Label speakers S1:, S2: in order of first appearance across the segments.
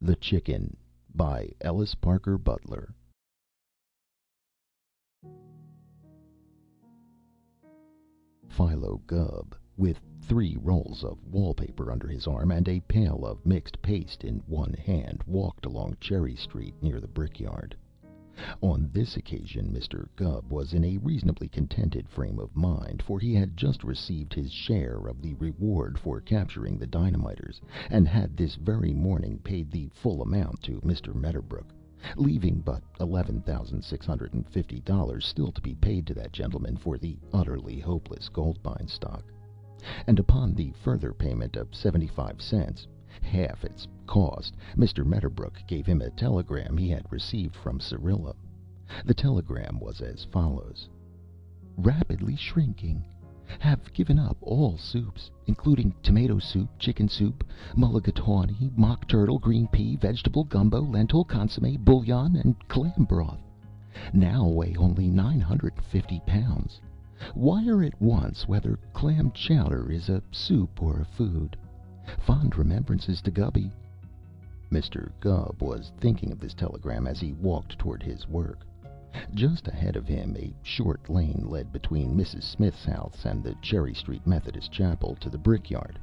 S1: The Chicken by Ellis Parker Butler. Philo Gubb, with 3 rolls of wallpaper under his arm and a pail of mixed paste in one hand, walked along Cherry Street near the brickyard. On this occasion Mr. Gubb was in a reasonably contented frame of mind, for he had just received his share of the reward for capturing the dynamiters, and had this very morning paid the full amount to Mr. Medderbrook, leaving but $11,650 still to be paid to that gentleman for the utterly hopeless gold mine stock. And upon the further payment of 75 cents, half its cost, Mr. Medderbrook gave him a telegram he had received from Cyrilla. The telegram was as follows: "Rapidly shrinking. Have given up all soups, including tomato soup, chicken soup, mulligatawny, mock turtle, green pea, vegetable gumbo, lentil, consomme, bouillon, and clam broth. Now weigh only 950 pounds. Wire at once whether clam chowder is a soup or a food. Fond remembrances to Gubby." Mr. Gubb was thinking of this telegram as he walked toward his work. Just ahead of him a short lane led between Mrs. Smith's house and the Cherry Street Methodist Chapel to the brickyard.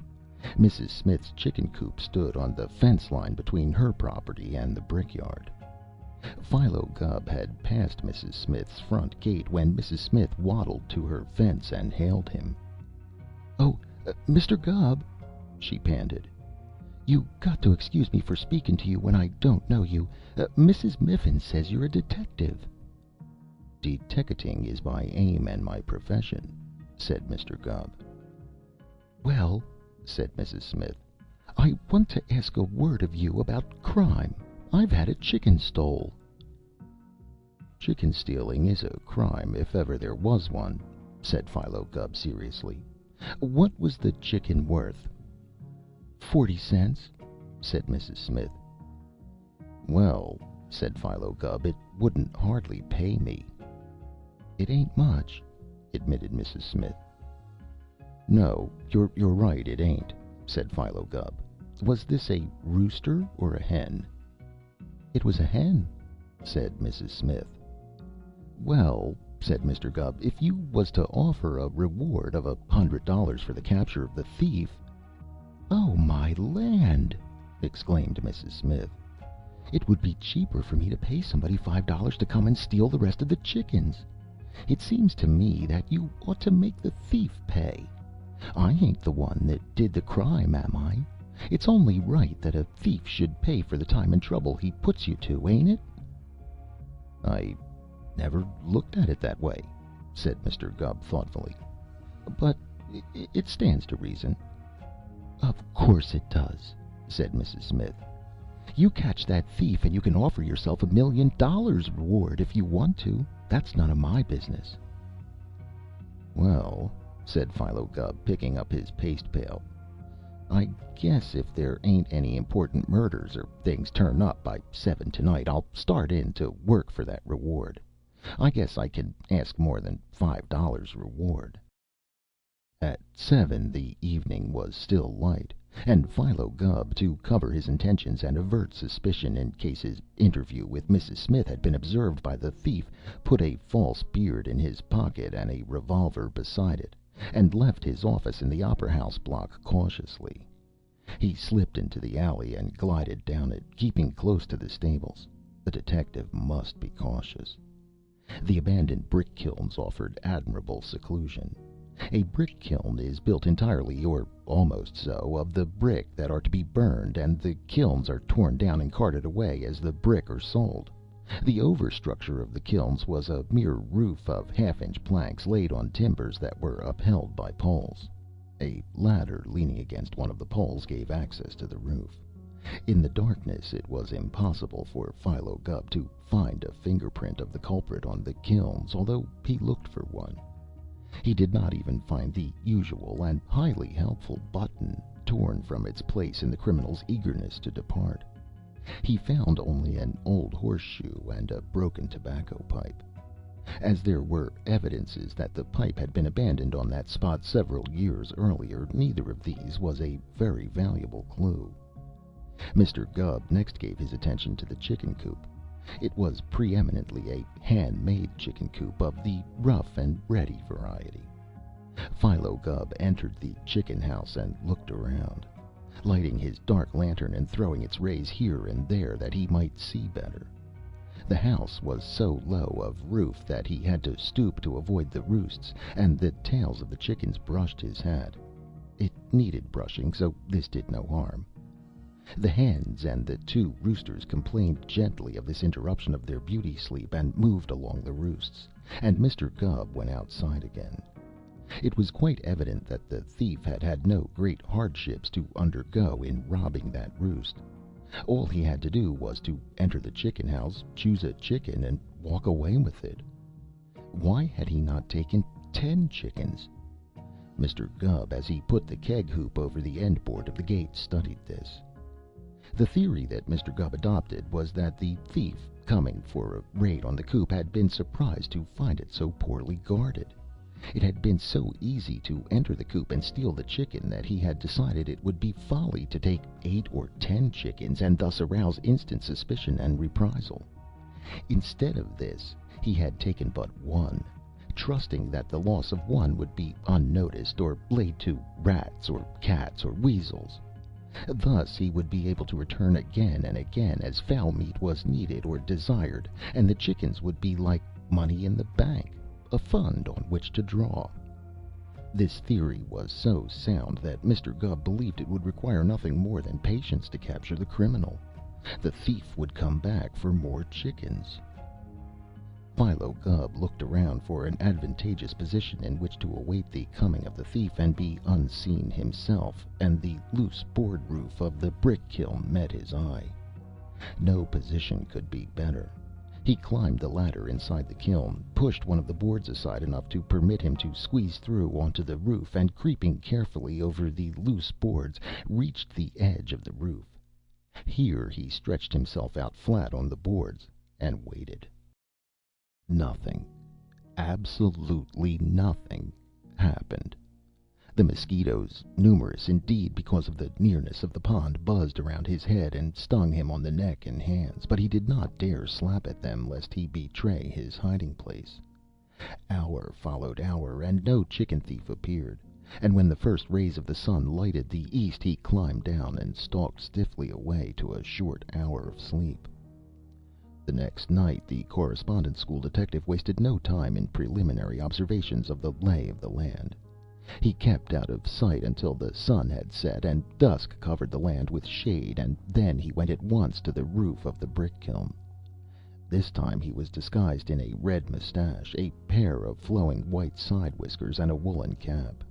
S1: Mrs. Smith's chicken coop stood on the fence line between her property and the brickyard. Philo Gubb had passed Mrs. Smith's front gate when Mrs. Smith waddled to her fence and hailed him. "Oh, Mr. Gubb," she panted. "You got to excuse me for speaking to you when I don't know you. Mrs. Miffin says you're a detective." "Deteckating is my aim and my profession," said Mr. Gubb. "Well," said Mrs. Smith, "I want to ask a word of you about crime. I've had a chicken stole." "Chicken stealing is a crime, if ever there was one," said Philo Gubb seriously. "What was the chicken worth?" 40 cents, said Mrs. Smith. "Well," said Philo Gubb, "it wouldn't hardly pay me." "It ain't much," admitted Mrs. Smith. "No, you're right, it ain't," said Philo Gubb. "Was this a rooster or a hen?" "It was a hen," said Mrs. Smith. "Well," said Mr. Gubb, "if you was to offer a reward of $100 for the capture of the thief—" "Oh, my land!" exclaimed Mrs. Smith. "It would be cheaper for me to pay somebody $5 to come and steal the rest of the chickens. It seems to me that you ought to make the thief pay. I ain't the one that did the crime, am I? It's only right that a thief should pay for the time and trouble he puts you to, ain't it?" "I never looked at it that way," said Mr. Gubb thoughtfully. "But it stands to reason." "Of course it does," said Mrs. Smith. "You catch that thief and you can offer yourself $1 million reward if you want to. That's none of my business." "Well," said Philo Gubb, picking up his paste pail, "I guess if there ain't any important murders or things turn up by 7 tonight, I'll start in to work for that reward. I guess I can ask more than $5 reward." At 7 the evening was still light, and Philo Gubb, to cover his intentions and avert suspicion in case his interview with Mrs. Smith had been observed by the thief, put a false beard in his pocket and a revolver beside it, and left his office in the Opera House block cautiously. He slipped into the alley and glided down it, keeping close to the stables. A detective must be cautious. The abandoned brick kilns offered admirable seclusion. A brick kiln is built entirely, or almost so, of the brick that are to be burned, and the kilns are torn down and carted away as the brick are sold. The overstructure of the kilns was a mere roof of 1/2-inch planks laid on timbers that were upheld by poles. A ladder leaning against one of the poles gave access to the roof. In the darkness it was impossible for Philo Gubb to find a fingerprint of the culprit on the kilns, although he looked for one. He did not even find the usual and highly helpful button, torn from its place in the criminal's eagerness to depart. He found only an old horseshoe and a broken tobacco pipe. As there were evidences that the pipe had been abandoned on that spot several years earlier, neither of these was a very valuable clue. Mr. Gubb next gave his attention to the chicken coop. It was preeminently a handmade chicken coop of the rough and ready variety. Philo Gubb entered the chicken house and looked around, lighting his dark lantern and throwing its rays here and there that he might see better. The house was so low of roof that he had to stoop to avoid the roosts, and the tails of the chickens brushed his hat. It needed brushing, so this did no harm. The hens and the two roosters complained gently of this interruption of their beauty sleep and moved along the roosts, and Mr. Gubb went outside again. It was quite evident that the thief had had no great hardships to undergo in robbing that roost. All he had to do was to enter the chicken house, choose a chicken, and walk away with it. Why had he not taken 10 chickens? Mr. Gubb, as he put the keg hoop over the end board of the gate, studied this. The theory that Mr. Gubb adopted was that the thief, coming for a raid on the coop, had been surprised to find it so poorly guarded. It had been so easy to enter the coop and steal the chicken that he had decided it would be folly to take 8 or 10 chickens and thus arouse instant suspicion and reprisal. Instead of this, he had taken but one, trusting that the loss of one would be unnoticed or laid to rats or cats or weasels. Thus he would be able to return again and again as fowl meat was needed or desired, and the chickens would be like money in the bank, a fund on which to draw. This theory was so sound that Mr. Gubb believed it would require nothing more than patience to capture the criminal. The thief would come back for more chickens. Philo Gubb looked around for an advantageous position in which to await the coming of the thief and be unseen himself, and the loose board roof of the brick kiln met his eye. No position could be better. He climbed the ladder inside the kiln, pushed one of the boards aside enough to permit him to squeeze through onto the roof, and creeping carefully over the loose boards, reached the edge of the roof. Here he stretched himself out flat on the boards and waited. Nothing, absolutely nothing, happened. The mosquitoes, numerous indeed because of the nearness of the pond, buzzed around his head and stung him on the neck and hands, but he did not dare slap at them lest he betray his hiding place. Hour followed hour, and no chicken thief appeared, and when the first rays of the sun lighted the east he climbed down and stalked stiffly away to a short hour of sleep. The next night the correspondence school detective wasted no time in preliminary observations of the lay of the land. He kept out of sight until the sun had set and dusk covered the land with shade, and then he went at once to the roof of the brick kiln. This time he was disguised in a red mustache, a pair of flowing white side whiskers, and a woolen cap.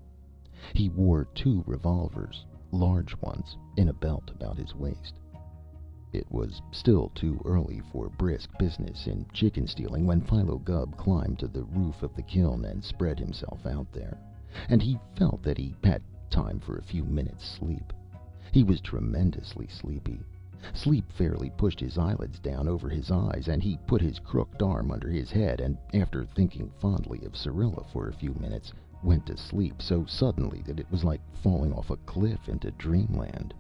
S1: He wore 2 revolvers, large ones, in a belt about his waist. It was still too early for brisk business in chicken stealing when Philo Gubb climbed to the roof of the kiln and spread himself out there, and he felt that he had time for a few minutes' sleep. He was tremendously sleepy. Sleep fairly pushed his eyelids down over his eyes, and he put his crooked arm under his head and, after thinking fondly of Syrilla for a few minutes, went to sleep so suddenly that it was like falling off a cliff into dreamland.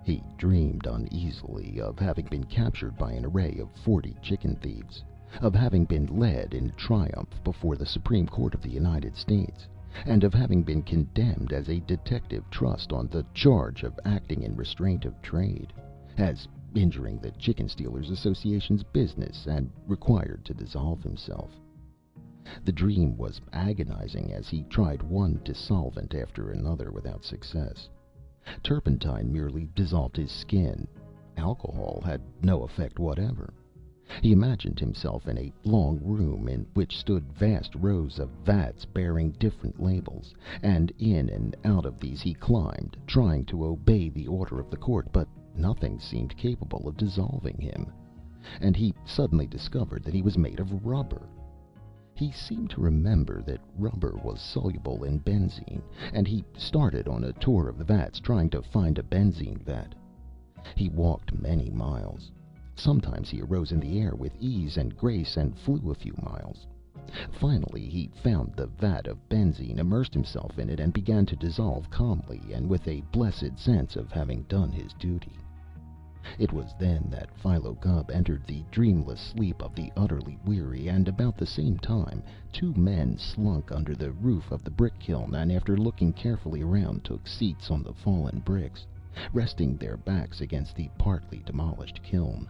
S1: He dreamed uneasily of having been captured by an array of 40 chicken thieves, of having been led in triumph before the Supreme Court of the United States, and of having been condemned as a detective trust on the charge of acting in restraint of trade, as injuring the Chicken Stealers Association's business, and required to dissolve himself. The dream was agonizing as he tried one dissolvent after another without success. Turpentine merely dissolved his skin. Alcohol had no effect whatever. He imagined himself in a long room in which stood vast rows of vats bearing different labels, and in and out of these he climbed, trying to obey the order of the court, but nothing seemed capable of dissolving him. And he suddenly discovered that he was made of rubber. He seemed to remember that rubber was soluble in benzene, and he started on a tour of the vats, trying to find a benzene vat. He walked many miles. Sometimes he arose in the air with ease and grace and flew a few miles. Finally he found the vat of benzene, immersed himself in it, and began to dissolve calmly and with a blessed sense of having done his duty. It was then that Philo Gubb entered the dreamless sleep of the utterly weary, and about the same time two men slunk under the roof of the brick kiln, and after looking carefully around took seats on the fallen bricks, resting their backs against the partly demolished kiln.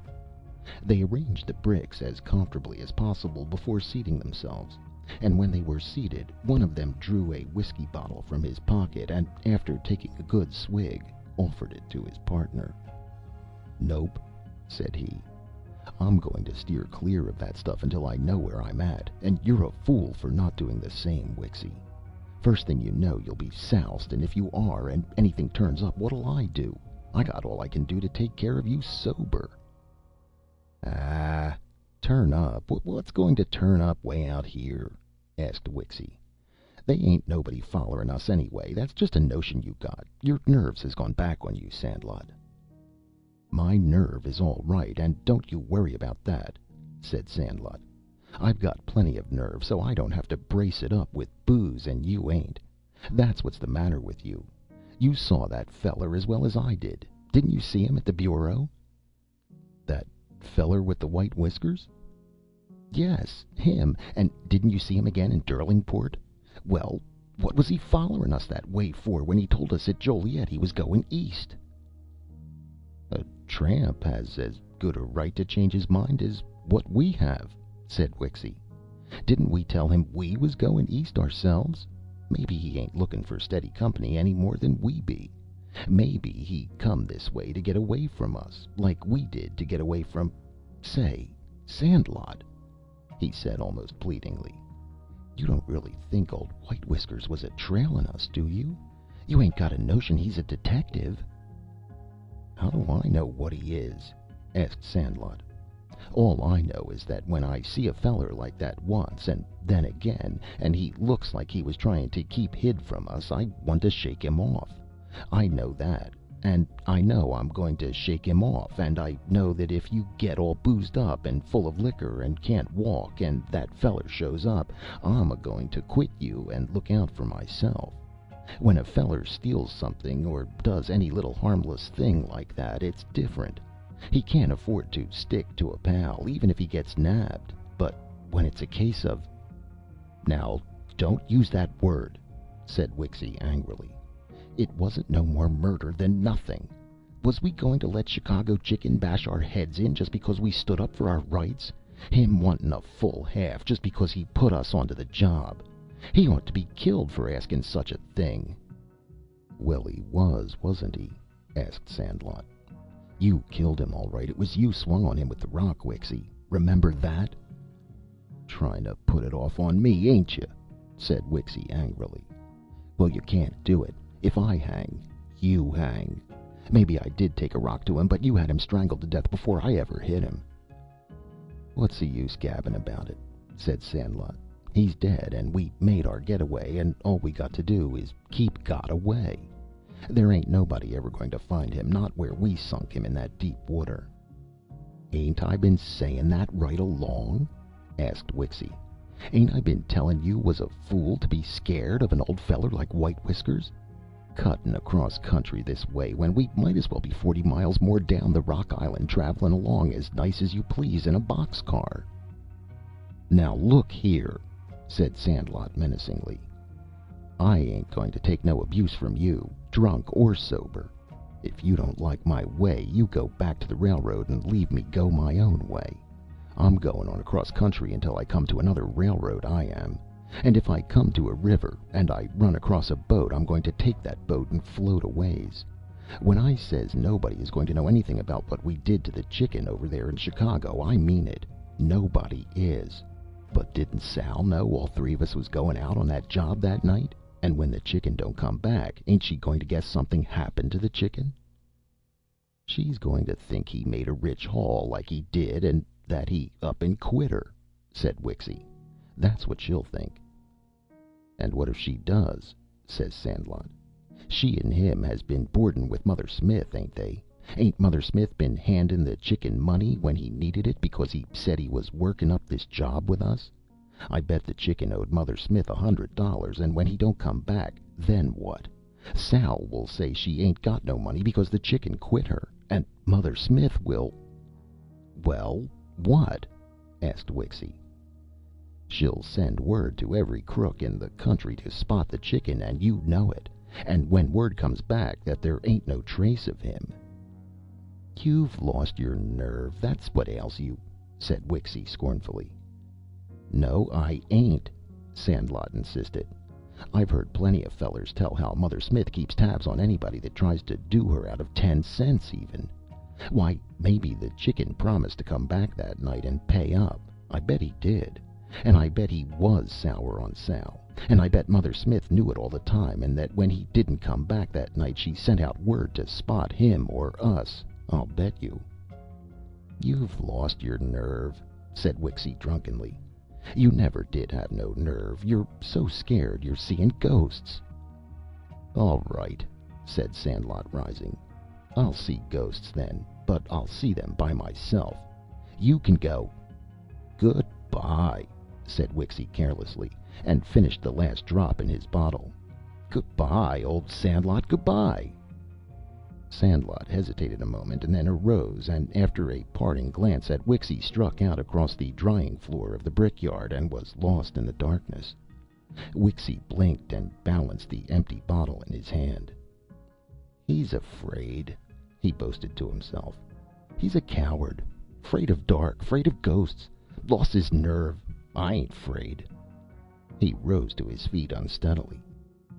S1: They arranged the bricks as comfortably as possible before seating themselves, and when they were seated, one of them drew a whiskey bottle from his pocket, and after taking a good swig, offered it to his partner. "Nope," said he. "I'm going to steer clear of that stuff until I know where I'm at, and you're a fool for not doing the same, Wixie. First thing you know, you'll be soused, and if you are, and anything turns up, what'll I do? I got all I can do to take care of you sober." "Ah, turn up? What's going to turn up way out here?" asked Wixie. "They ain't nobody follerin' us anyway. That's just a notion you got. Your nerves has gone back on you, Sandlot." "My nerve is all right, and don't you worry about that," said Sandlot. "I've got plenty of nerve, so I don't have to brace it up with booze, and you ain't. That's what's the matter with you. You saw that feller as well as I did. Didn't you see him at the bureau?" "That feller with the white whiskers?" "Yes, him. And didn't you see him again in Derlingport? Well, what was he follerin' us that way for when he told us at Joliet he was goin' east?" "A tramp has as good a right to change his mind as what we have," said Wixie. "Didn't we tell him we was goin' east ourselves? Maybe he ain't lookin' for steady company any more than we be. Maybe he come this way to get away from us, like we did to get away from... Say, Sandlot," he said almost pleadingly, "you don't really think old White Whiskers was a trailin' us, do you? You ain't got a notion he's a detective?" "How do I know what he is?" asked Sandlot. "All I know is that when I see a feller like that once, and then again, and he looks like he was trying to keep hid from us, I want to shake him off. I know that, and I know I'm going to shake him off, and I know that if you get all boozed up and full of liquor and can't walk, and that feller shows up, I'm a-going to quit you and look out for myself. When a feller steals something or does any little harmless thing like that, it's different. He can't afford to stick to a pal, even if he gets nabbed. But when it's a case of... Now, don't use that word," said Wixie angrily. "It wasn't no more murder than nothing. Was we going to let Chicago Chicken bash our heads in just because we stood up for our rights? Him wanting a full half just because he put us onto the job. He ought to be killed for asking such a thing." "Well, he wasn't he?" asked Sandlot. "You killed him all right. It was you swung on him with the rock, Wixie. Remember that?" "Trying to put it off on me, ain't you?" said Wixie angrily. "Well, you can't do it. If I hang, you hang. Maybe I did take a rock to him, but you had him strangled to death before I ever hit him." "What's the use gabbing about it?" said Sandlot. "He's dead, and we made our getaway, and all we got to do is keep got away. There ain't nobody ever going to find him, not where we sunk him in that deep water." "Ain't I been sayin' that right along?" asked Wixie. "Ain't I been tellin' you was a fool to be scared of an old feller like White Whiskers? Cuttin' across country this way when we might as well be 40 miles more down the Rock Island travelin' along as nice as you please in a box car." "Now look here," said Sandlot menacingly. "I ain't going to take no abuse from you, drunk or sober. If you don't like my way, you go back to the railroad and leave me go my own way. I'm going on across country until I come to another railroad, I am. And if I come to a river and I run across a boat, I'm going to take that boat and float a ways. When I says nobody is going to know anything about what we did to the chicken over there in Chicago, I mean it. Nobody is. But didn't Sal know all three of us was going out on that job that night? And when the chicken don't come back, ain't she going to guess something happened to the chicken?" "She's going to think he made a rich haul like he did, and that he up and quit her," said Wixie. "That's what she'll think." "And what if she does?" says Sandlot. "She and him has been boardin' with Mother Smith, ain't they? Ain't Mother Smith been handin' the chicken money when he needed it because he said he was workin' up this job with us? I bet the chicken owed Mother Smith $100, and when he don't come back, then what? Sal will say she ain't got no money because the chicken quit her, And Mother Smith will—" "Well, what?" asked Wixy. "She'll send word to every crook in the country to spot the chicken, and you know it. And when word comes back that there ain't no trace of him—" "You've lost your nerve, that's what ails you," said Wixy scornfully. "No, I ain't," Sandlot insisted. "I've heard plenty of fellers tell how Mother Smith keeps tabs on anybody that tries to do her out of 10 cents even. Why, maybe the chicken promised to come back that night and pay up. I bet he did. And I bet he was sour on Sal. And I bet Mother Smith knew it all the time, and that when he didn't come back that night she sent out word to spot him or us. I'll bet you." "You've lost your nerve," said Wixy drunkenly. "You never did have no nerve. You're so scared you're seeing ghosts." "All right," said Sandlot, rising. "I'll see ghosts then, but I'll see them by myself. You can go—" "Goodbye," said Wixy carelessly, and finished the last drop in his bottle. "Goodbye, old Sandlot, goodbye." Sandlot hesitated a moment and then arose, and after a parting glance at Wixy struck out across the drying floor of the brickyard and was lost in the darkness. Wixy blinked and balanced the empty bottle in his hand. "He's afraid," he boasted to himself. "He's a coward. Afraid of dark, afraid of ghosts. Lost his nerve. I ain't afraid." He rose to his feet unsteadily.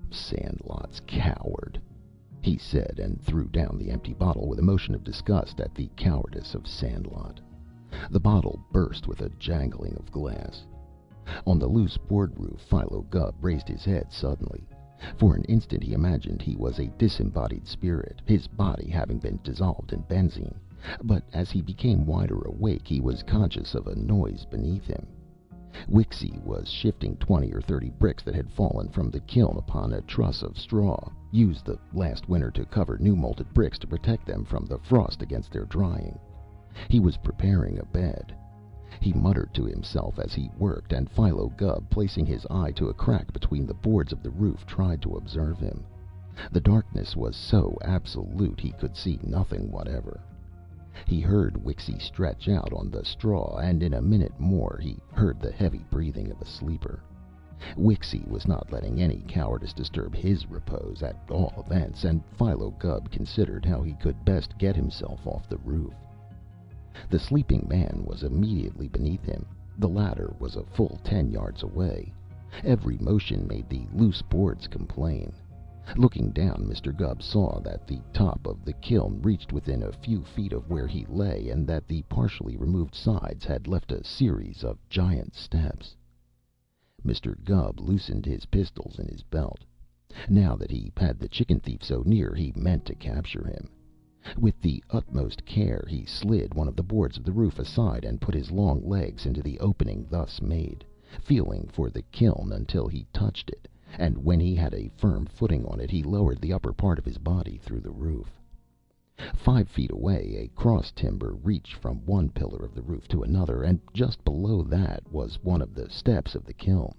S1: "Sandlot's coward," he said, and threw down the empty bottle with a motion of disgust at the cowardice of Sandlot. The bottle burst with a jangling of glass. On the loose board roof, Philo Gubb raised his head suddenly. For an instant he imagined he was a disembodied spirit, his body having been dissolved in benzine. But as he became wider awake, he was conscious of a noise beneath him. Wixy was shifting 20 or 30 bricks that had fallen from the kiln upon a truss of straw, used the last winter to cover new molded bricks to protect them from the frost against their drying. He was preparing a bed. He muttered to himself as he worked, and Philo Gubb, placing his eye to a crack between the boards of the roof, tried to observe him. The darkness was so absolute he could see nothing whatever. He heard Wixy stretch out on the straw, and in a minute more he heard the heavy breathing of a sleeper. Wixy was not letting any cowardice disturb his repose, at all events, and Philo Gubb considered how he could best get himself off the roof. The sleeping man was immediately beneath him. The ladder was a full 10 yards away. Every motion made the loose boards complain. Looking down, Mr. Gubb saw that the top of the kiln reached within a few feet of where he lay, and that the partially removed sides had left a series of giant steps. Mr. Gubb loosened his pistols in his belt. Now that he had the chicken thief so near, he meant to capture him. With the utmost care, he slid one of the boards of the roof aside and put his long legs into the opening thus made, feeling for the kiln until he touched it, and when he had a firm footing on it, he lowered the upper part of his body through the roof. 5 feet away, a cross timber reached from one pillar of the roof to another, and just below that was one of the steps of the kiln.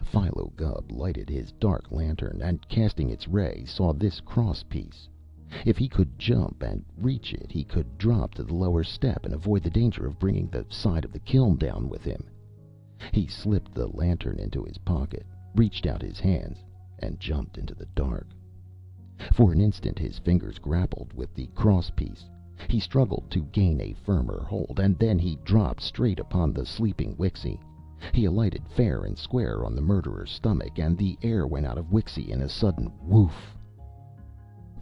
S1: Philo Gubb lighted his dark lantern, and casting its ray, saw this cross piece. If he could jump and reach it, he could drop to the lower step and avoid the danger of bringing the side of the kiln down with him. He slipped the lantern into his pocket, reached out his hands, and jumped into the dark. For an instant his fingers grappled with the cross piece. He struggled to gain a firmer hold, and then he dropped straight upon the sleeping Wixy. He alighted fair and square on the murderer's stomach, and the air went out of Wixy in a sudden whoof.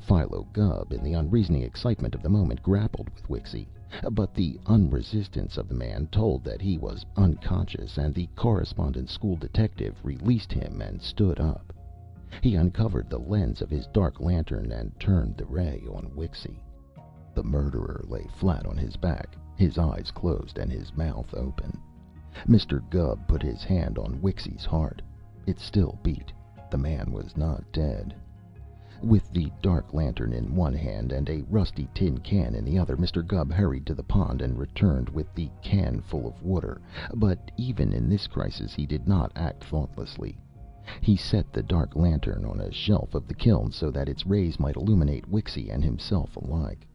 S1: Philo Gubb, in the unreasoning excitement of the moment, grappled with Wixy, but the unresistance of the man told that he was unconscious, and the correspondence school detective released him and stood up. He uncovered the lens of his dark lantern and turned the ray on Wixy. The murderer lay flat on his back, his eyes closed and his mouth open. Mr. Gubb put his hand on Wixy's heart. It still beat. The man was not dead. With the dark lantern in one hand and a rusty tin can in the other, Mr. Gubb hurried to the pond and returned with the can full of water. But even in this crisis he did not act thoughtlessly. He set the dark lantern on a shelf of the kiln so that its rays might illuminate Wixy and himself alike.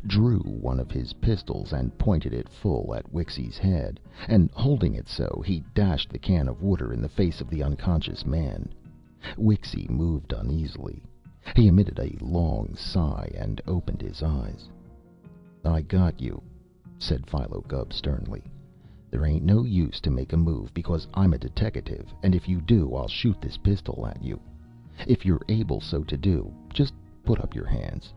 S1: drew one of his pistols and pointed it full at Wixy's head, and holding it so, he dashed the can of water in the face of the unconscious man. Wixy moved uneasily. He emitted a long sigh and opened his eyes. "I got you," said Philo Gubb sternly. "There ain't no use to make a move, because I'm a deteckative, and if you do, I'll shoot this pistol at you. If you're able so to do, just put up your hands."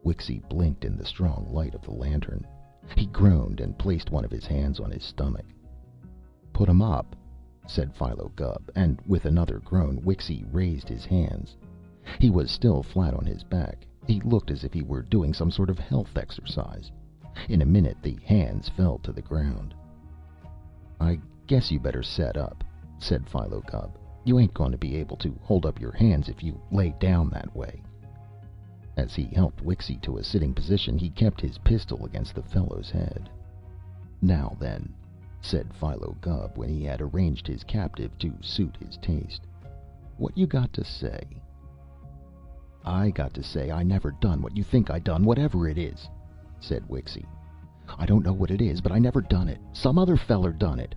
S1: Wixy blinked in the strong light of the lantern. He groaned and placed one of his hands on his stomach. "Put 'em up," said Philo Gubb, and with another groan Wixy raised his hands. He was still flat on his back. He looked as if he were doing some sort of health exercise. In a minute the hands fell to the ground. "I guess you better set up," said Philo Gubb. "You ain't going to be able to hold up your hands if you lay down that way." As he helped Wixy to a sitting position, he kept his pistol against the fellow's head. "Now then," said Philo Gubb, when he had arranged his captive to suit his taste, "what you got to say?" "I got to say I never done what you think I done, whatever it is," said Wixy. "I don't know what it is, but I never done it. Some other feller done it."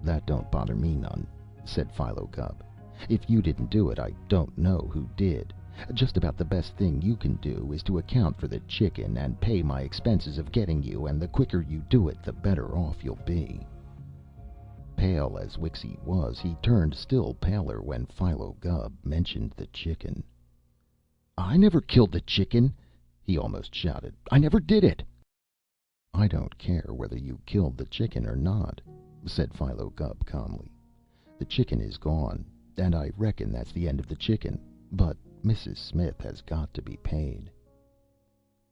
S1: "That don't bother me none," said Philo Gubb. "If you didn't do it, I don't know who did. Just about the best thing you can do is to account for the chicken and pay my expenses of getting you, and the quicker you do it, the better off you'll be." Pale as Wixy was, he turned still paler when Philo Gubb mentioned the chicken. "I never killed the chicken!" he almost shouted. "I never did it!" "I don't care whether you killed the chicken or not," said Philo Gubb calmly. "The chicken is gone, and I reckon that's the end of the chicken. But Mrs. Smith has got to be paid."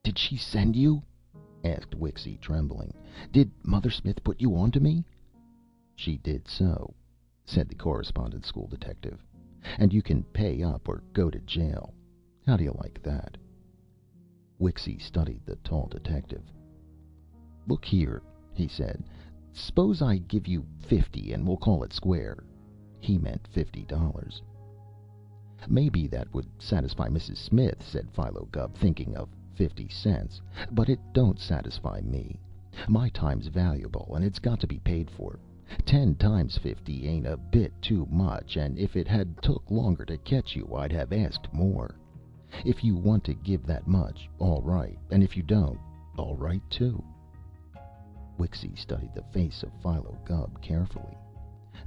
S1: "Did she send you?" asked Wixy, trembling. "Did Mother Smith put you on to me?" "She did so," said the correspondence school detective. "And you can pay up or go to jail. How do you like that?" Wixy studied the tall detective. "Look here," he said. "S'pose I give you 50 and we'll call it square." He meant $50. "Maybe that would satisfy Mrs. Smith," said Philo Gubb, thinking of 50 cents. "But it don't satisfy me. My time's valuable, and it's got to be paid for. 10 times 50 ain't a bit too much, and if it had took longer to catch you, I'd have asked more. If you want to give that much, all right, and if you don't, all right too." Wixy studied the face of Philo Gubb carefully.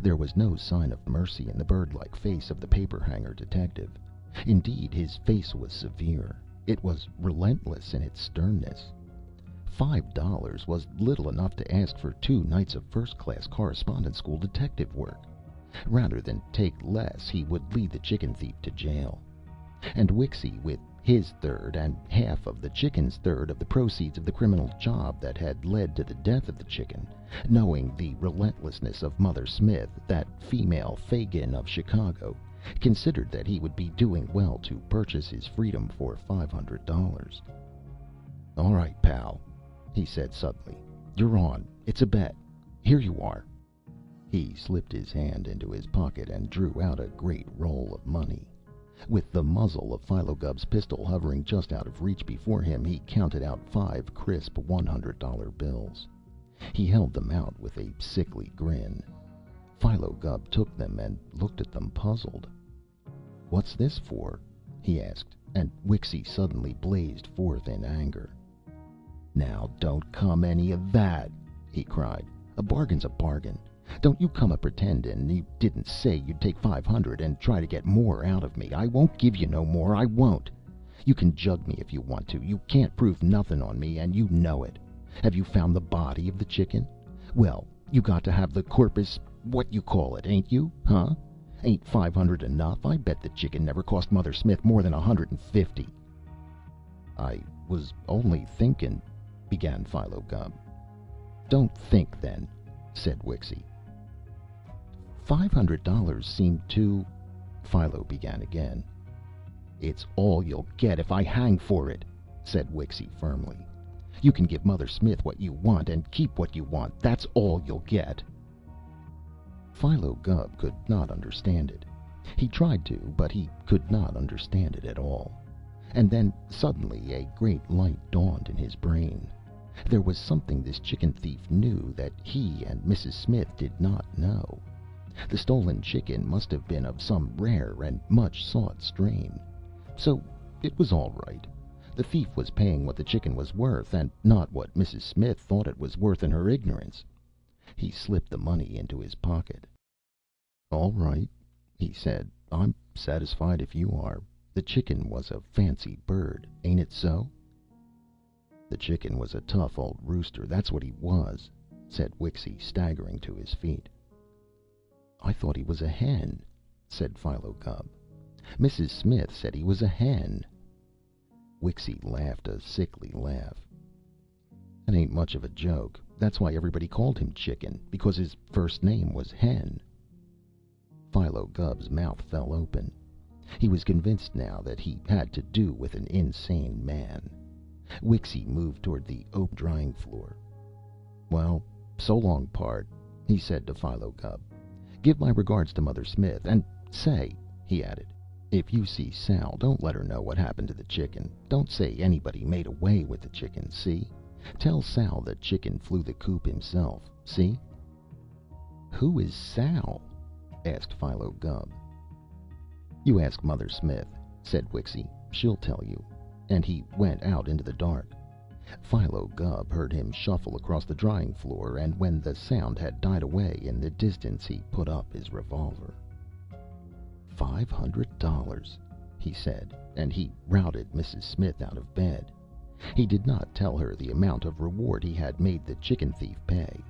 S1: There was no sign of mercy in the bird-like face of the paper-hanger detective. Indeed, his face was severe. It was relentless in its sternness. $5 was little enough to ask for 2 nights of first-class correspondence school detective work. Rather than take less, he would lead the chicken thief to jail. And Wixy, with his third and half of the chicken's third of the proceeds of the criminal job that had led to the death of the chicken, knowing the relentlessness of Mother Smith, that female Fagin of Chicago, considered that he would be doing well to purchase his freedom for $500. "All right, pal," he said suddenly. "You're on. It's a bet. Here you are." He slipped his hand into his pocket and drew out a great roll of money. With the muzzle of Philo Gubb's pistol hovering just out of reach before him, he counted out 5 crisp $100 bills. He held them out with a sickly grin. Philo Gubb took them and looked at them puzzled. "What's this for?" he asked, and Wixy suddenly blazed forth in anger. "Now don't come any of that!" he cried. "A bargain's a bargain. Don't you come a pretendin' you didn't say you'd take 500 and try to get more out of me. I won't give you no more, I won't. You can jug me if you want to. You can't prove nothin' on me, and you know it. Have you found the body of the chicken? Well, you got to have the corpus what you call it, ain't you? Huh? Ain't 500 enough? I bet the chicken never cost Mother Smith more than 150. "I was only thinkin'," began Philo Gubb. "Don't think, then," said Wixy. $500 seemed too... Philo began again. "It's all you'll get if I hang for it," said Wixy firmly. "You can give Mother Smith what you want and keep what you want. That's all you'll get." Philo Gubb could not understand it. He tried to, but he could not understand it at all. And then, suddenly, a great light dawned in his brain. There was something this chicken thief knew that he and Mrs. Smith did not know. The stolen chicken must have been of some rare and much sought strain. So it was all right. The thief was paying what the chicken was worth, and not what Mrs. Smith thought it was worth in her ignorance. He slipped the money into his pocket. "All right," he said. "I'm satisfied if you are. The chicken was a fancy bird, ain't it so?" "The chicken was a tough old rooster, that's what he was," said Wixy, staggering to his feet. "I thought he was a hen," said Philo Gubb. "Mrs. Smith said he was a hen." Wixy laughed a sickly laugh. "That ain't much of a joke. That's why everybody called him Chicken, because his first name was Hen." Philo Gubb's mouth fell open. He was convinced now that he had to do with an insane man. Wixy moved toward the open drying floor. "Well, so long, pard," he said to Philo Gubb. "Give my regards to Mother Smith. And say," he added, "if you see Sal, don't let her know what happened to the chicken. Don't say anybody made away with the chicken, see? Tell Sal the chicken flew the coop himself, see?" "Who is Sal?" asked Philo Gubb. "You ask Mother Smith," said Wixy. "She'll tell you." And he went out into the dark. Philo Gubb heard him shuffle across the drying floor, and when the sound had died away in the distance he put up his revolver. $500, he said, and he routed Mrs. Smith out of bed. He did not tell her the amount of reward he had made the chicken thief pay.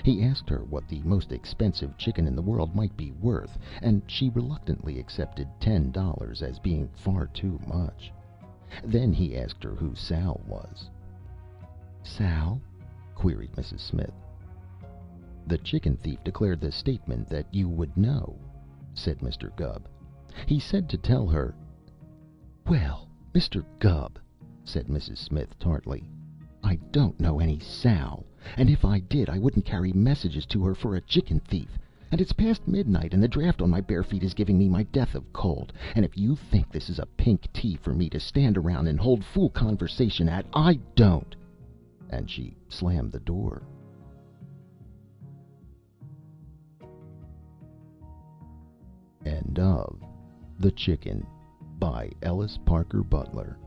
S1: He asked her what the most expensive chicken in the world might be worth, and she reluctantly accepted $10 as being far too much. Then he asked her who Sal was. "Sal?" queried Mrs. Smith. "The chicken thief declared the statement that you would know," said Mr. Gubb. "He said to tell her—" "Well, Mr. Gubb," said Mrs. Smith tartly, "I don't know any Sal, and if I did I wouldn't carry messages to her for a chicken thief. And it's past midnight, and the draft on my bare feet is giving me my death of cold. And if you think this is a pink tea for me to stand around and hold fool conversation at, I don't." And she slammed the door. End of The Chicken by Ellis Parker Butler.